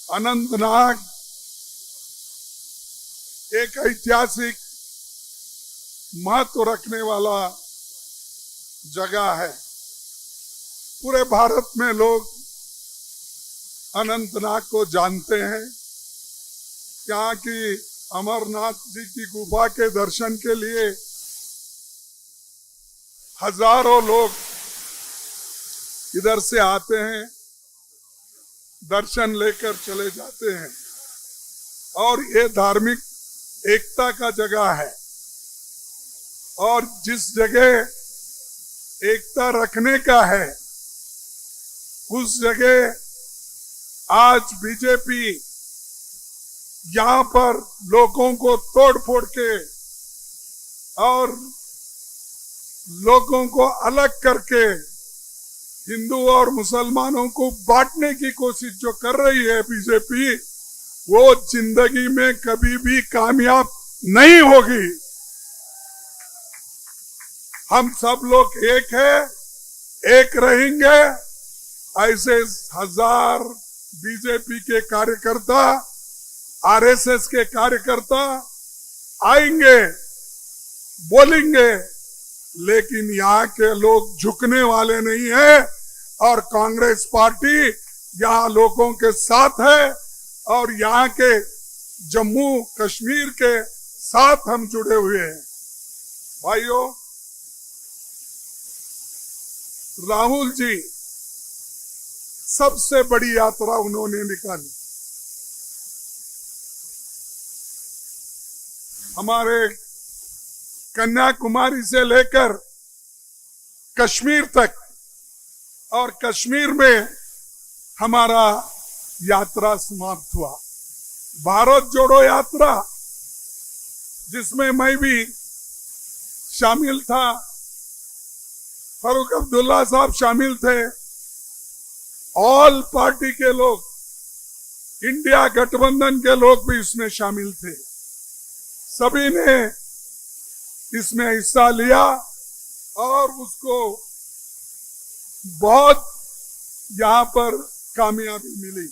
अनंतनाग एक ऐतिहासिक महत्व रखने वाला जगह है। पूरे भारत में लोग अनंतनाग को जानते हैं। यहाँ की अमरनाथ जी की गुफा के दर्शन के लिए हजारों लोग इधर से आते हैं, दर्शन लेकर चले जाते हैं और ये धार्मिक एकता का जगह है। और जिस जगह एकता रखने का है उस जगह आज बीजेपी यहाँ पर लोगों को तोड़ फोड़ के और लोगों को अलग करके हिंदू और मुसलमानों को बांटने की कोशिश जो कर रही है बीजेपी, वो जिंदगी में कभी भी कामयाब नहीं होगी। हम सब लोग एक है, एक रहेंगे। ऐसे हजार बीजेपी के कार्यकर्ता, आरएसएस के कार्यकर्ता आएंगे, बोलेंगे, लेकिन यहाँ के लोग झुकने वाले नहीं है। और कांग्रेस पार्टी यहाँ लोगों के साथ है और यहाँ के जम्मू कश्मीर के साथ हम जुड़े हुए हैं। भाइयों, राहुल जी सबसे बड़ी यात्रा उन्होंने निकाली। हमारे कन्याकुमारी से लेकर कश्मीर तक, और कश्मीर में हमारा यात्रा समाप्त हुआ। भारत जोड़ो यात्रा, जिसमें मैं भी शामिल था, फारूक अब्दुल्ला साहब शामिल थे, ऑल पार्टी के लोग, इंडिया गठबंधन के लोग भी इसमें शामिल थे। सभी ने इसमें हिस्सा लिया और उसको बहुत यहाँ पर कामयाबी मिली।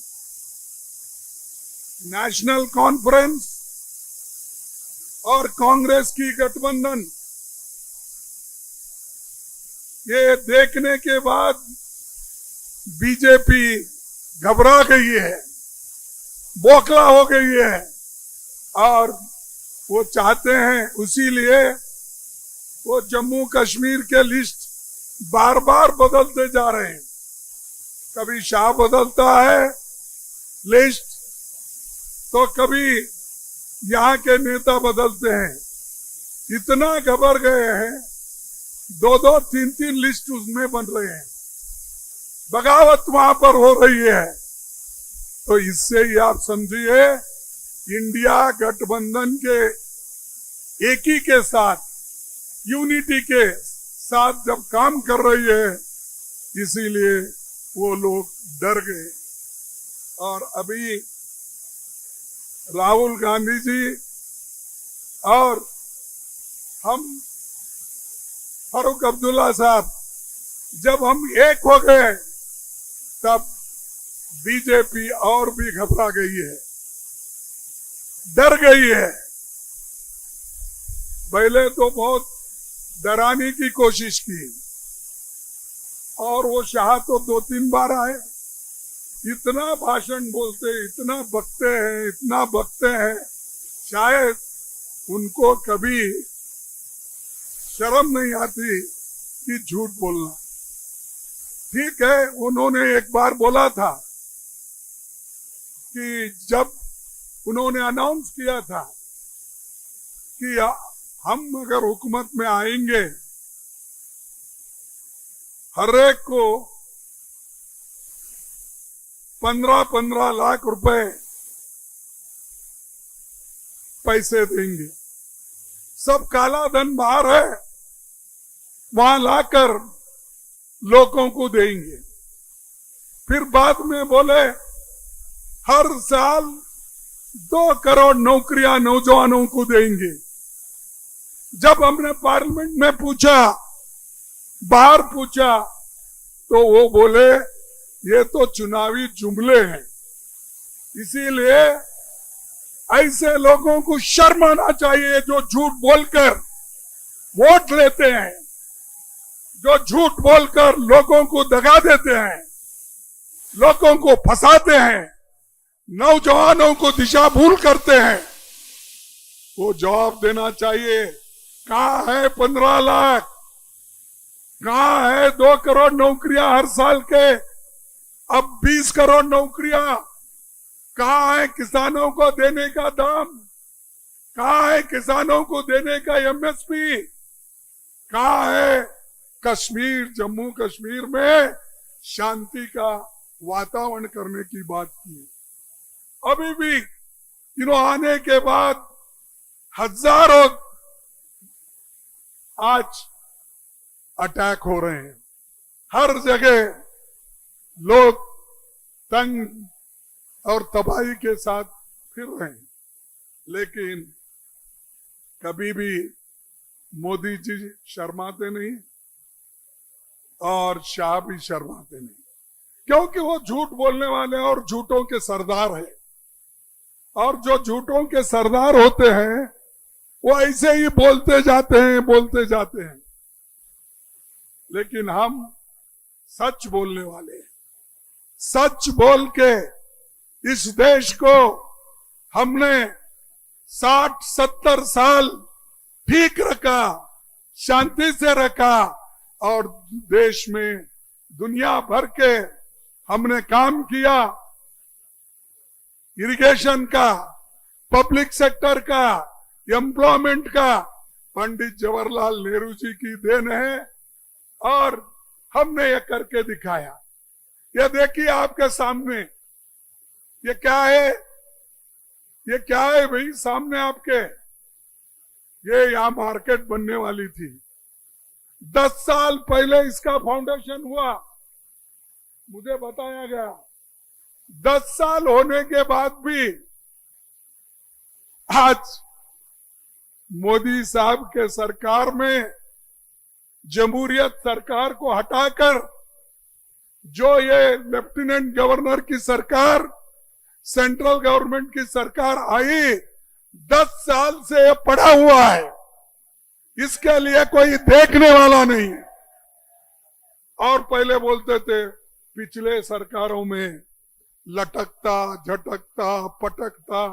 नेशनल कॉन्फ्रेंस और कांग्रेस की गठबंधन, ये देखने के बाद बीजेपी घबरा गई है, बौखला हो गई है और वो चाहते हैं, उसी लिए वो जम्मू कश्मीर के लिस्ट बार बार बदलते जा रहे हैं। कभी शाह बदलता है लिस्ट, तो कभी यहाँ के नेता बदलते हैं। इतना घबर गए हैं, दो दो तीन तीन लिस्ट उसमें बन रहे हैं। बगावत वहां पर हो रही है। तो इससे ही आप समझिए, इंडिया गठबंधन के एक ही के साथ, यूनिटी के साथ जब काम कर रही है, इसीलिए वो लोग डर गए। और अभी राहुल गांधी जी और हम फारूक अब्दुल्ला साहब, जब हम एक हो गए, तब बीजेपी और भी घबरा गई है, डर गई है। पहले तो बहुत डराने की कोशिश की और वो शाह तो 2-3 बार आए, इतना भाषण बोलते, इतना बकते हैं, इतना बकते हैं, शायद उनको कभी शर्म नहीं आती कि झूठ बोलना। ठीक है, उन्होंने एक बार बोला था कि जब उन्होंने अनाउंस किया था कि हम अगर हुकूमत में आएंगे, हर एक को 15-15 लाख रुपए पैसे देंगे, सब काला धन बाहर है, वहां लाकर लोगों को देंगे। फिर बाद में बोले हर साल 2 करोड़ नौकरियां नौजवानों को देंगे। जब हमने पार्लियामेंट में पूछा, बाहर पूछा, तो वो बोले ये तो चुनावी जुमले हैं, इसीलिए ऐसे लोगों को शर्म आना चाहिए जो झूठ बोलकर वोट लेते हैं, जो झूठ बोलकर लोगों को दगा देते हैं, लोगों को फंसाते हैं, नौजवानों को दिशा भूल करते हैं। वो जवाब देना चाहिए। कहां है 15 लाख? कहां है 2 करोड़ नौकरियां हर साल के? अब 20 करोड़ नौकरियां। कहां है किसानों को देने का दाम? कहां है किसानों को देने का एमएसपी? कहां है कश्मीर, जम्मू कश्मीर में शांति का वातावरण करने की बात की? अभी भी आने के बाद हजारों आज अटैक हो रहे हैं। हर जगह लोग तंग और तबाही के साथ फिर रहे हैं, लेकिन कभी भी मोदी जी शर्माते नहीं और शाह भी शर्माते नहीं, क्योंकि वो झूठ बोलने वाले और झूठों के सरदार है। और जो झूठों के सरदार होते हैं वो ऐसे ही बोलते जाते हैं। लेकिन हम सच बोलने वाले हैं। सच बोल के इस देश को हमने 60-70 साल ठीक रखा, शांति से रखा, और देश में दुनिया भर के हमने काम किया। इरिगेशन का, पब्लिक सेक्टर का, एम्प्लॉयमेंट का पंडित जवाहरलाल नेहरू जी की देन है, और हमने ये करके दिखाया। ये देखिए आपके सामने, ये क्या है? ये क्या है भाई सामने आपके? ये यहाँ मार्केट बनने वाली थी। 10 साल पहले इसका फाउंडेशन हुआ, मुझे बताया गया। 10 साल होने के बाद भी आज मोदी साहब के सरकार में जमहूरियत सरकार को हटाकर जो ये लेफ्टिनेंट गवर्नर की सरकार, सेंट्रल गवर्नमेंट की सरकार आई, 10 साल से ये पड़ा हुआ है। इसके लिए कोई देखने वाला नहीं है। और पहले बोलते थे पिछले सरकारों में लटकता, झटकता, पटकता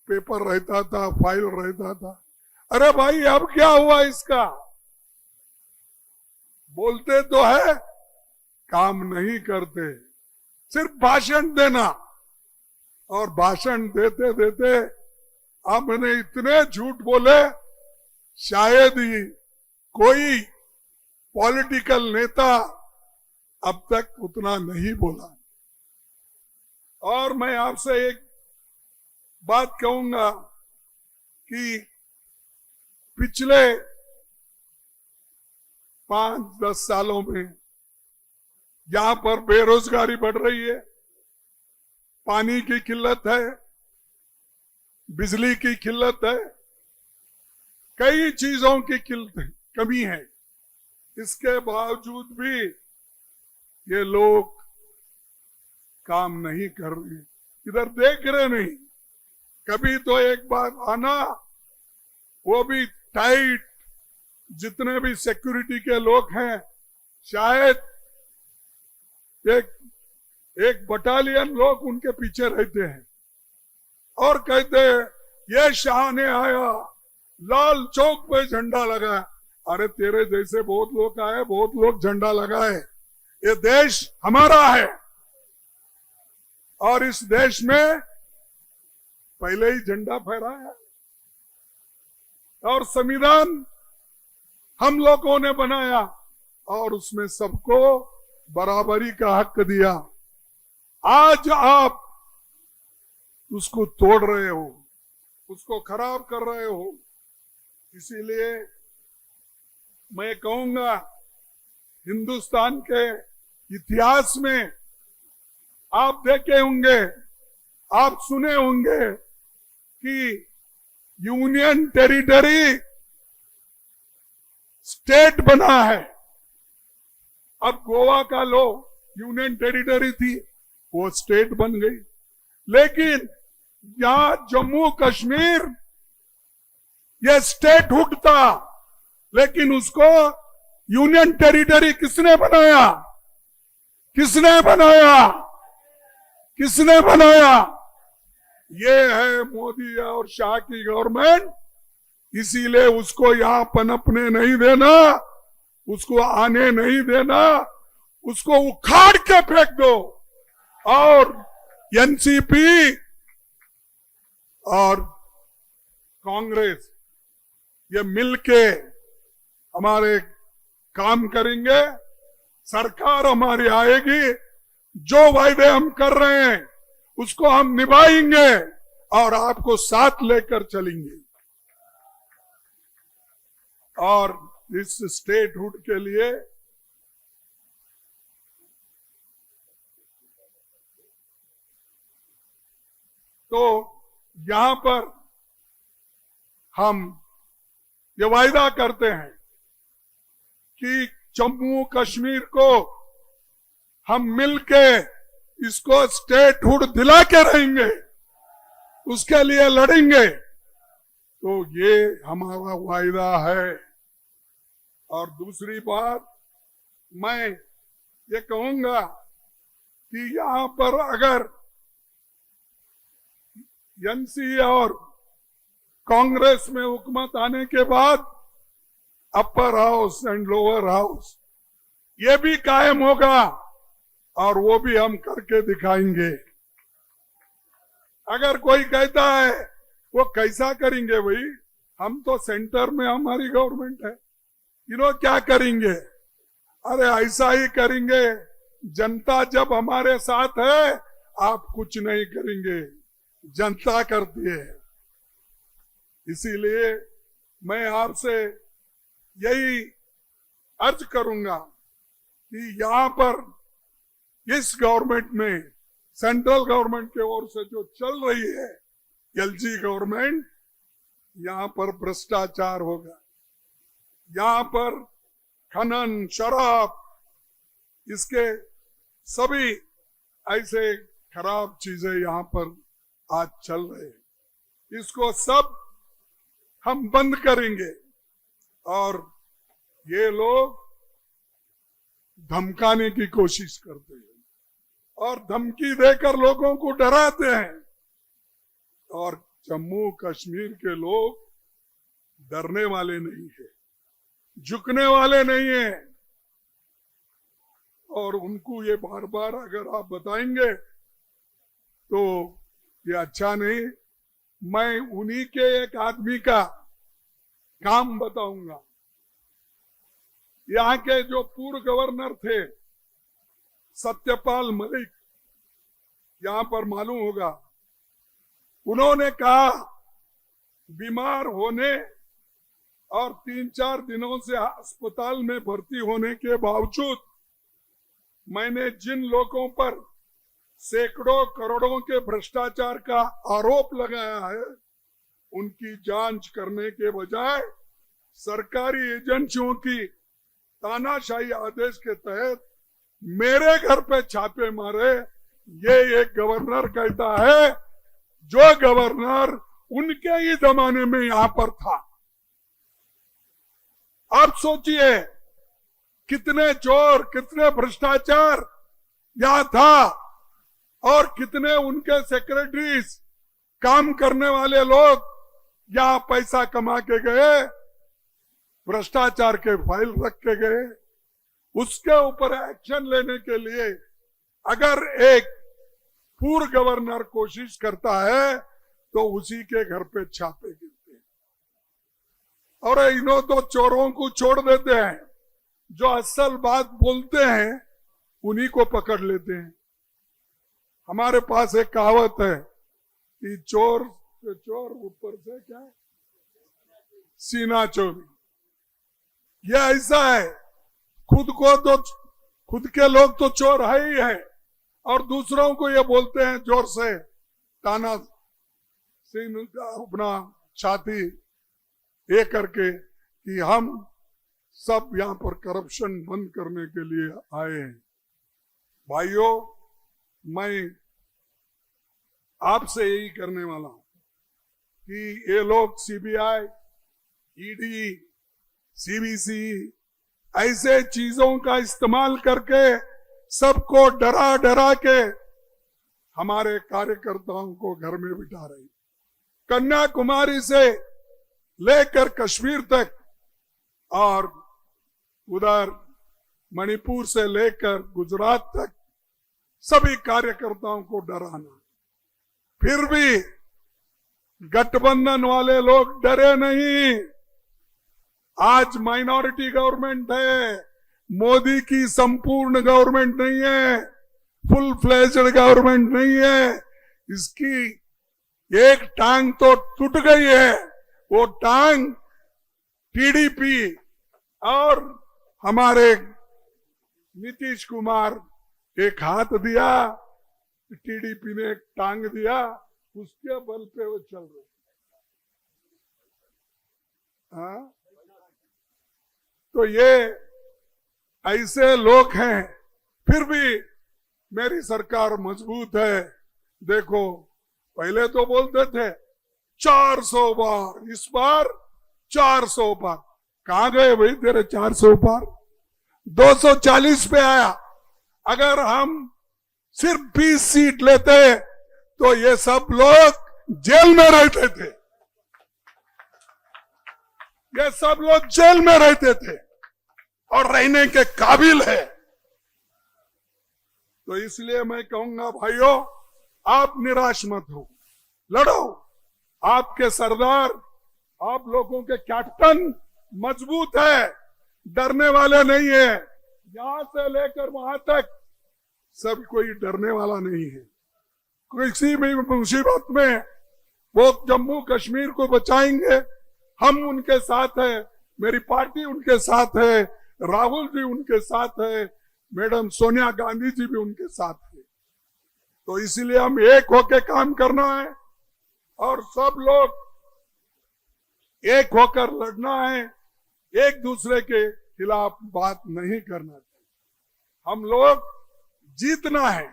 पेपर रहता था, फाइल रहता था। अरे भाई अब क्या हुआ इसका? बोलते तो है, काम नहीं करते, सिर्फ भाषण देना। और भाषण देते देते हमने इतने झूठ बोले, शायद ही कोई पॉलिटिकल नेता अब तक उतना नहीं बोला। और मैं आपसे एक बात कहूंगा कि पिछले 5-10 सालों में जहां पर बेरोजगारी बढ़ रही है, पानी की किल्लत है, बिजली की किल्लत है, कई चीजों की कमी है, इसके बावजूद भी ये लोग काम नहीं कर रहे, इधर देख रहे नहीं। कभी तो एक बार आना, वो भी टाइट, जितने भी सिक्योरिटी के लोग हैं शायद एक बटालियन लोग उनके पीछे रहते हैं और कहते हैं ये शाह ने आया, लाल चौक पे झंडा लगाया। अरे तेरे जैसे बहुत लोग आए, बहुत लोग झंडा लगाए। ये देश हमारा है और इस देश में पहले ही झंडा फहराया और संविधान हम लोगों ने बनाया और उसमें सबको बराबरी का हक दिया। आज आप उसको तोड़ रहे हो, उसको खराब कर रहे हो। इसीलिए मैं कहूंगा, हिंदुस्तान के इतिहास में आप देखे होंगे, आप सुने होंगे कि यूनियन टेरिटरी स्टेट बना है। अब गोवा का लो यूनियन टेरिटरी थी, वो स्टेट बन गई। लेकिन यहां जम्मू कश्मीर ये स्टेटहुड था, लेकिन उसको यूनियन टेरिटरी किसने बनाया? किसने बनाया? किसने बनाया? ये है मोदी और शाह की गवर्नमेंट। इसीलिए उसको यहां पनपने नहीं देना, उसको आने नहीं देना, उसको उखाड़ के फेंक दो। और एनसीपी और कांग्रेस ये मिलके हमारे काम करेंगे, सरकार हमारी आएगी, जो वायदे हम कर रहे हैं उसको हम निभाएंगे और आपको साथ लेकर चलेंगे। और इस स्टेटहुड के लिए तो यहां पर हम ये वायदा करते हैं कि जम्मू कश्मीर को हम मिलके इसको स्टेटहुड दिला के रहेंगे, उसके लिए लड़ेंगे। तो ये हमारा वायदा है। और दूसरी बात मैं ये कहूंगा कि यहां पर अगर एनसी और कांग्रेस में हुकूमत आने के बाद upper house and lower house ये भी कायम होगा और वो भी हम करके दिखाएंगे। अगर कोई कहता है वो कैसा करेंगे भाई, हम तो सेंटर में हमारी गवर्नमेंट है, क्या करेंगे? अरे ऐसा ही करेंगे, जनता जब हमारे साथ है आप कुछ नहीं करेंगे, जनता करती है। इसीलिए मैं आपसे यही अर्ज करूंगा कि यहां पर इस गवर्नमेंट में, सेंट्रल गवर्नमेंट की ओर से जो चल रही है एलजी गवर्नमेंट, यहां पर भ्रष्टाचार होगा, यहां पर खनन, शराब, इसके सभी ऐसे खराब चीजें यहां पर आज चल रहे हैं। इसको सब हम बंद करेंगे। और ये लोग धमकाने की कोशिश करते हैं और धमकी देकर लोगों को डराते हैं। और जम्मू कश्मीर के लोग डरने वाले नहीं है, झुकने वाले नहीं है। और उनको ये बार बार अगर आप बताएंगे तो ये अच्छा नहीं। मैं उन्हीं के एक आदमी का काम बताऊंगा। यहाँ के जो पूर्व गवर्नर थे सत्यपाल मलिक, यहां पर मालूम होगा, उन्होंने कहा बीमार होने और 3-4 दिनों से अस्पताल में भर्ती होने के बावजूद मैंने जिन लोगों पर सैकड़ों करोड़ों के भ्रष्टाचार का आरोप लगाया है उनकी जांच करने के बजाय सरकारी एजेंसियों की तानाशाही आदेश के तहत मेरे घर पे छापे मारे। ये एक गवर्नर कहता है, जो गवर्नर उनके ही जमाने में यहां पर था। आप सोचिए कितने चोर, कितने भ्रष्टाचार यहां था और कितने उनके सेक्रेटरीज, काम करने वाले लोग यहां पैसा कमा के गए, भ्रष्टाचार के फाइल रख के गए। उसके ऊपर एक्शन लेने के लिए अगर एक पूर्व गवर्नर कोशिश करता है तो उसी के घर पे छापे गिरते हैं। और इन्हों तो चोरों को छोड़ देते हैं, जो असल बात बोलते हैं उन्हीं को पकड़ लेते हैं। हमारे पास एक कहावत है कि चोर से चोर ऊपर से क्या है, सीना चोरी। ये ऐसा है, खुद के लोग तो चोर है ही है और दूसरों को ये बोलते हैं जोर से ताना सीन अपना छाती ये करके कि हम सब यहां पर करप्शन बंद करने के लिए आए हैं। भाइयों, मैं आपसे यही करने वाला हूं कि ये लोग सीबीआई, ईडी, सीबीसी ऐसे चीजों का इस्तेमाल करके सबको डरा डरा के हमारे कार्यकर्ताओं को घर में बिठा रही। कन्याकुमारी से लेकर कश्मीर तक और उधर मणिपुर से लेकर गुजरात तक सभी कार्यकर्ताओं को डराना। फिर भी गठबंधन वाले लोग डरे नहीं। आज माइनॉरिटी गवर्नमेंट है, मोदी की संपूर्ण गवर्नमेंट नहीं है, फुल फ्लेज्ड गवर्नमेंट नहीं है। इसकी एक टांग तो टूट गई है, वो टांग टीडीपी और हमारे नीतीश कुमार एक हाथ दिया, टीडीपी ने एक टांग दिया, उसके बल पे वो चल रहे। हाँ, तो ये ऐसे लोग हैं। फिर भी मेरी सरकार मजबूत है। देखो, पहले तो बोलते थे 400 बार, इस बार 400 बार। कहां गए भाई तेरे 400 बार? 240 पे आया। अगर हम सिर्फ 20 सीट लेते तो ये सब लोग जेल में रहते थे, ये सब लोग जेल में रहते थे और रहने के काबिल है। तो इसलिए मैं कहूंगा भाइयों, आप निराश मत हो, लड़ो। आपके सरदार, आप लोगों के कैप्टन मजबूत है, डरने वाले नहीं है। यहां से लेकर वहां तक सब कोई डरने वाला नहीं है। किसी भी मुसीबत में वो जम्मू कश्मीर को बचाएंगे, हम उनके साथ हैं, मेरी पार्टी उनके साथ है, राहुल जी उनके साथ है, मैडम सोनिया गांधी जी भी उनके साथ है। तो इसीलिए हम एक होकर काम करना है और सब लोग एक होकर लड़ना है। एक दूसरे के खिलाफ बात नहीं करना चाहिए। हम लोग जीतना है,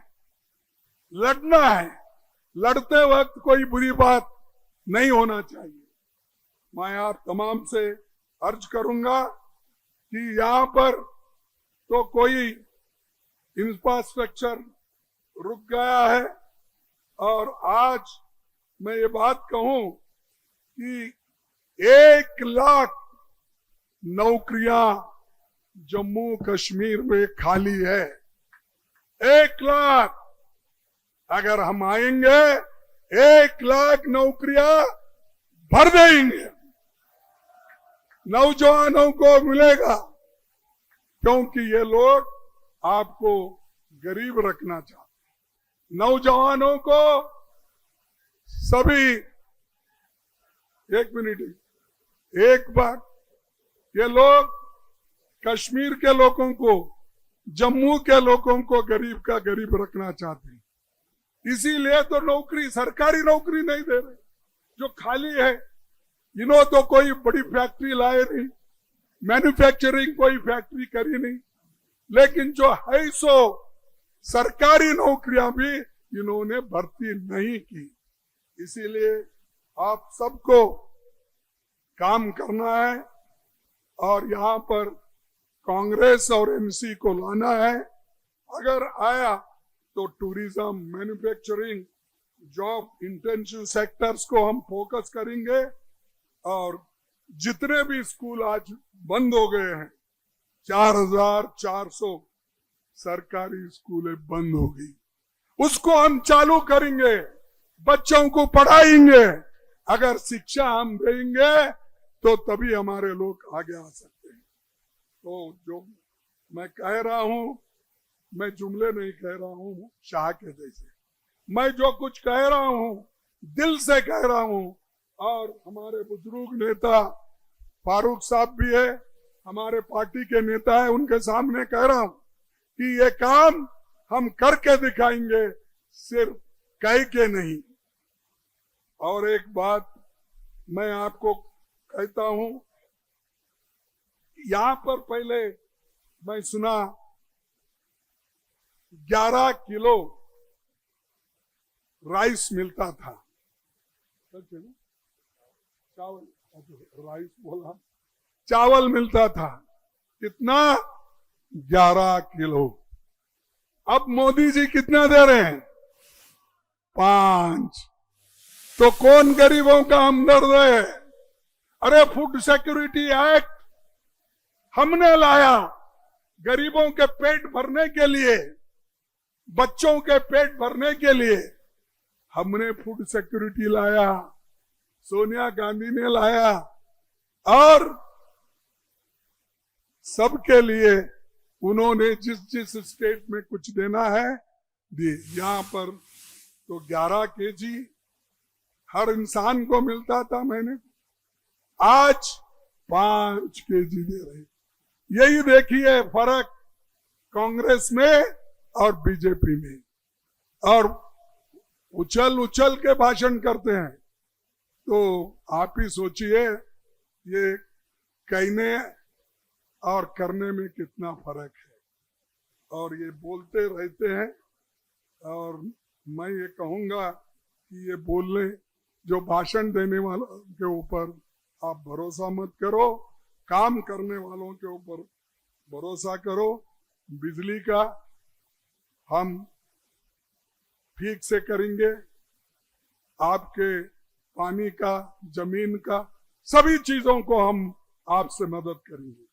लड़ना है। लड़ते वक्त कोई बुरी बात नहीं होना चाहिए। मैं आप तमाम से अर्ज करूंगा कि यहां पर तो कोई इंफ्रास्ट्रक्चर रुक गया है और आज मैं ये बात कहूं कि 1 लाख नौकरियां जम्मू कश्मीर में खाली है। 1 लाख। अगर हम आएंगे 1 लाख नौकरियां भर देंगे, नौजवानों को मिलेगा, क्योंकि ये लोग आपको गरीब रखना चाहते हैं। नौजवानों को सभी, एक मिनट, एक बार, ये लोग कश्मीर के लोगों को, जम्मू के लोगों को गरीब का गरीब रखना चाहते हैं। इसीलिए तो नौकरी, सरकारी नौकरी नहीं दे रहे, जो खाली है। इन्हों तो कोई बड़ी फैक्ट्री लाए नहीं, मैन्युफैक्चरिंग कोई फैक्ट्री करी नहीं, लेकिन जो है सो सरकारी नौकरियां भी इन्होंने भर्ती नहीं की। इसीलिए आप सबको काम करना है और यहां पर कांग्रेस और एमसी को लाना है। अगर आया तो tourism, manufacturing, job intensive sectors को हम फोकस करेंगे और जितने भी स्कूल आज बंद हो गए हैं, 4400 सरकारी स्कूलें बंद होगी, उसको हम चालू करेंगे, बच्चों को पढ़ाएंगे। अगर शिक्षा हम देंगे तो तभी हमारे लोग आगे आ सकते हैं। तो जो मैं कह रहा हूं, मैं जुमले नहीं कह रहा हूं शाह के जैसे, मैं जो कुछ कह रहा हूं दिल से कह रहा हूं। और हमारे बुजुर्ग नेता फारूक साहब भी है, हमारे पार्टी के नेता है, उनके सामने कह रहा हूं कि ये काम हम करके दिखाएंगे, सिर्फ कह के नहीं। और एक बात मैं आपको कहता हूं, यहां पर पहले मैं सुना 11 किलो राइस मिलता था, चावल, राइस बोला, चावल मिलता था कितना, 11 किलो। अब मोदी जी कितना दे रहे हैं, 5। तो कौन गरीबों का हमदर्द है? अरे फूड सिक्योरिटी एक्ट हमने लाया गरीबों के पेट भरने के लिए, बच्चों के पेट भरने के लिए हमने फूड सिक्योरिटी लाया, सोनिया गांधी ने लाया, और सबके लिए उन्होंने जिस जिस स्टेट में कुछ देना है दिए। यहां पर तो 11 केजी हर इंसान को मिलता था महीने, आज 5 केजी दे रहे। यही देखिए फर्क कांग्रेस में और बीजेपी में। और उछल उछल के भाषण करते हैं, तो आप ही सोचिए ये कहने और करने में कितना फर्क है। और ये बोलते रहते हैं, और मैं ये कहूंगा कि ये बोलने, जो भाषण देने वालों के ऊपर आप भरोसा मत करो, काम करने वालों के ऊपर भरोसा करो। बिजली का हम ठीक से करेंगे, आपके पानी का, जमीन का, सभी चीजों को हम आपसे मदद करेंगे।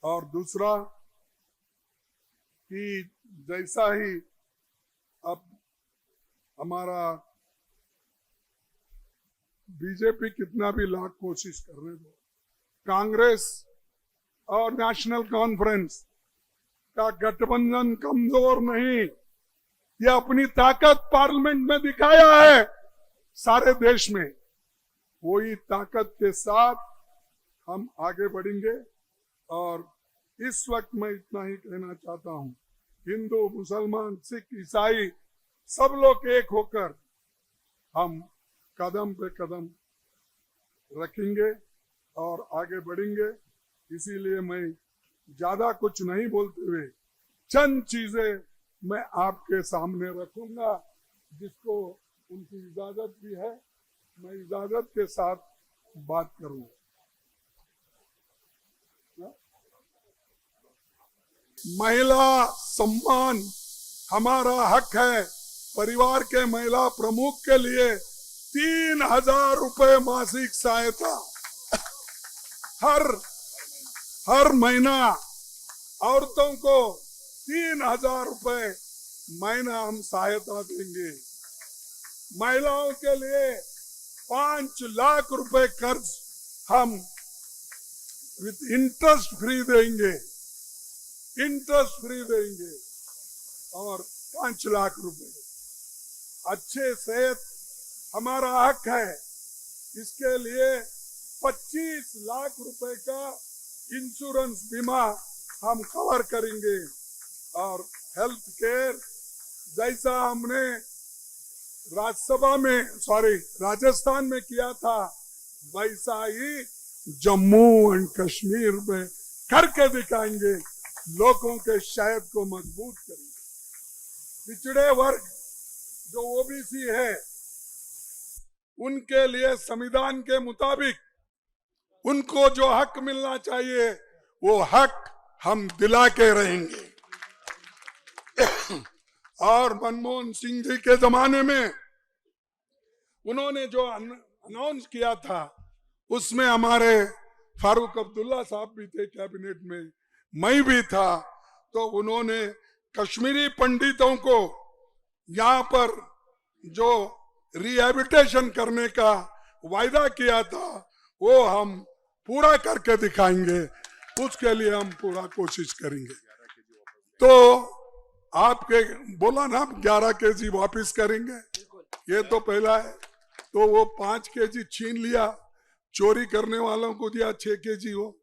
और दूसरा कि जैसा ही अब हमारा बीजेपी कितना भी लाख कोशिश करने दो, कांग्रेस और नेशनल कॉन्फ्रेंस का गठबंधन कमजोर नहीं, ये अपनी ताकत पार्लियामेंट में दिखाया है सारे देश में। वही ताकत के साथ हम आगे बढ़ेंगे। और इस वक्त मैं इतना ही कहना चाहता हूं, हिंदू, मुसलमान, सिख, ईसाई सब लोग एक होकर हम कदम पे कदम रखेंगे और आगे बढ़ेंगे। इसीलिए मैं ज्यादा कुछ नहीं बोलते हुए चंद चीजें मैं आपके सामने रखूंगा, जिसको उनकी इजाजत भी है, मैं इजाजत के साथ बात करूंगा। महिला सम्मान हमारा हक है। परिवार के महिला प्रमुख के लिए 3000 रुपए मासिक सहायता हर महीना, औरतों को 3000 रुपए महीना हम सहायता देंगे। महिलाओं के लिए 5 लाख रुपए कर्ज हम विद इंटरेस्ट फ्री देंगे, और 5 लाख रुपए। अच्छे सेहत हमारा हक है, इसके लिए 25 लाख रुपए का इंश्योरेंस बीमा हम कवर करेंगे। और हेल्थ केयर जैसा हमने राजस्थान में किया था, वैसा ही जम्मू एंड कश्मीर में करके दिखाएंगे, लोगों के शहद को मजबूत करेंगे। पिछड़े वर्ग जो ओबीसी है, उनके लिए संविधान के मुताबिक उनको जो हक मिलना चाहिए वो हक हम दिला के रहेंगे। और मनमोहन सिंह जी के जमाने में उन्होंने जो अनाउंस किया था, उसमें हमारे फारूक अब्दुल्ला साहब भी थे कैबिनेट में, मैं भी था। तो उन्होंने कश्मीरी पंडितों को यहाँ पर जो रिहैबिलिटेशन करने का वायदा किया था, वो हम पूरा करके दिखाएंगे। उसके लिए हम पूरा कोशिश करेंगे। तो आपके बोला ना, 11 केजी वापस करेंगे, ये तो पहला है। तो वो 5 केजी छीन लिया, चोरी करने वालों को दिया 6 केजी हो,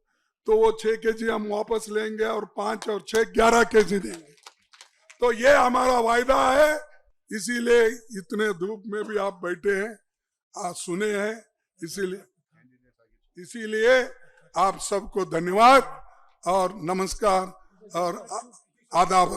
तो वो 6 केजी हम वापस लेंगे और 5 और 6 11 केजी देंगे। तो ये हमारा वायदा है। इसीलिए इतने धूप में भी आप बैठे हैं, आज सुने हैं, इसीलिए आप सबको धन्यवाद और नमस्कार और आदाब।